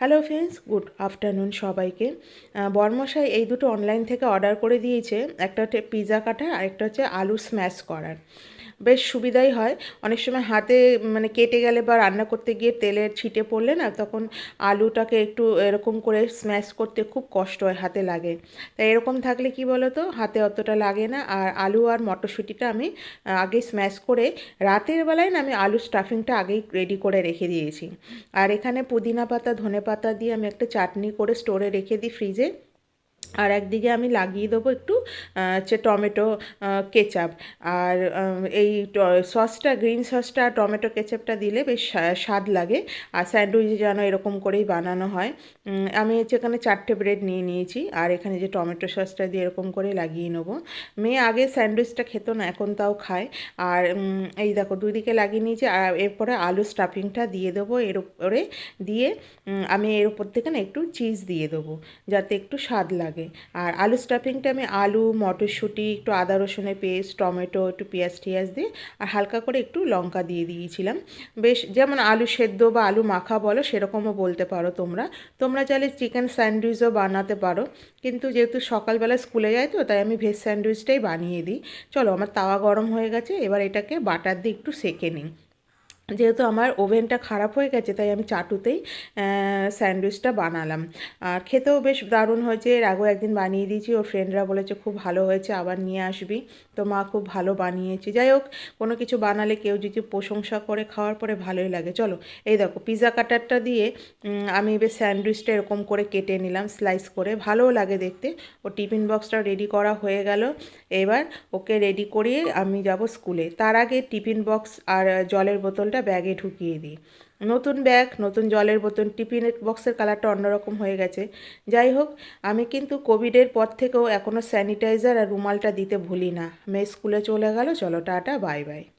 Hello friends, good afternoon সবাইকে। বরমশাই এই দুটো অনলাইন থেকে অর্ডার করে দিয়েছে। একটা হচ্ছে পিৎজা কাটার, আর একটা হচ্ছে আলু স্ম্যাশ করার। বেশ সুবিধাই হয়। অনেক সময় হাতে মানে কেটে গেলে বা রান্না করতে গিয়ে তেলের ছিটে পড়লে না, তখন আলুটাকে একটু এরকম করে স্ম্যাশ করতে খুব কষ্ট হয়, হাতে লাগে। তাই এরকম থাকলে কি বলো তো, হাতে অতটা লাগে না। আর আলু আর মটরশুঁটিটা আমি আগে স্ম্যাশ করে রাতের বেলায় না আমি আলু স্টাফিংটা আগেই রেডি করে রেখে দিয়েছি। আর এখানে পুদিনা পাতা ধনে পাতা দিয়ে আমি একটা চাটনি করে স্টোরে রেখে দিই ফ্রিজে। আর একদিকে আমি লাগিয়ে দেবো একটু হচ্ছে টমেটো কেচাপ। আর এই সসটা, গ্রিন সসটা আর টমেটো কেচাপটা দিলে বেশ স্বাদ লাগে। আর স্যান্ডউইচ যেন এরকম করেই বানানো হয়। আমি হচ্ছে এখানে 4টে ব্রেড নিয়ে নিয়েছি, আর এখানে যে টমেটো সসটা দিয়ে এরকম করে লাগিয়ে নেবো। মেয়ে আগে স্যান্ডউইচটা খেত না, এখন তাও খায়। আর এই দেখো দুদিকে লাগিয়ে নিয়েছি। আর এরপরে আলু স্টাফিংটা দিয়ে দেবো এর উপরে। দিয়ে আমি এর উপর থেকে না একটু চিজ দিয়ে দেবো, যাতে একটু স্বাদ লাগে। আর আলু স্টাফিংটা আমি আলু, মটরশুঁটি, একটু আদা রসুনের পেস্ট, টমেটো, একটু পেঁয়াজ টিয়াজ দিয়ে আর হালকা করে একটু লঙ্কা দিয়ে দিয়েছিলাম। বেশ যেমন আলু সেদ্ধ বা আলু মাখা বলো, সেরকমও বলতে পারো তোমরা। তোমরা চাইলে চিকেন স্যান্ডউইচও বানাতে পারো, কিন্তু যেহেতু সকালবেলা স্কুলে যায় তো, তাই আমি ভেজ স্যান্ডউইচটাই বানিয়ে দিই। চলো, আমার তাওয়া গরম হয়ে গেছে, এবার এটাকে বাটার দিয়ে একটু সেঁকে নিই। যেহেতু আমার ওভেনটা খারাপ হয়ে গেছে, তাই আমি চাটুতেই স্যান্ডউইচটা বানালাম। আর খেতেও বেশ দারুণ হয়েছে। এর আগেও একদিন বানিয়ে দিয়েছি, ওর ফ্রেন্ডরা বলেছে খুব ভালো হয়েছে, আবার নিয়ে আসবি। তো মা খুব ভালো বানিয়েছে। যাই হোক, কোনো কিছু বানালে কেউ যদি প্রশংসা করে, খাওয়ার পরে ভালোই লাগে। চলো, এই দেখো পিৎজা কাটারটা দিয়ে আমি বেশ স্যান্ডউইচটা এরকম করে কেটে নিলাম স্লাইস করে, ভালোও লাগে দেখতে। ও টিফিন বক্সটা রেডি করা হয়ে গেল। এবার ওকে রেডি করিয়ে আমি যাব স্কুলে। তার আগে টিফিন বক্স আর জলের বোতলটা ব্যাগে ঢুকিয়ে দিই। নতুন ব্যাগ, নতুন জলের বোতল, টিফিন বক্সের কালারটা অন্যরকম হয়ে গেছে। যাই হোক, আমি কিন্তু কোভিডের পর থেকেও এখনও স্যানিটাইজার আর রুমালটা দিতে ভুলি না। মেয়ে স্কুলে চলে গেল। চলো, টাটা, বাই বাই।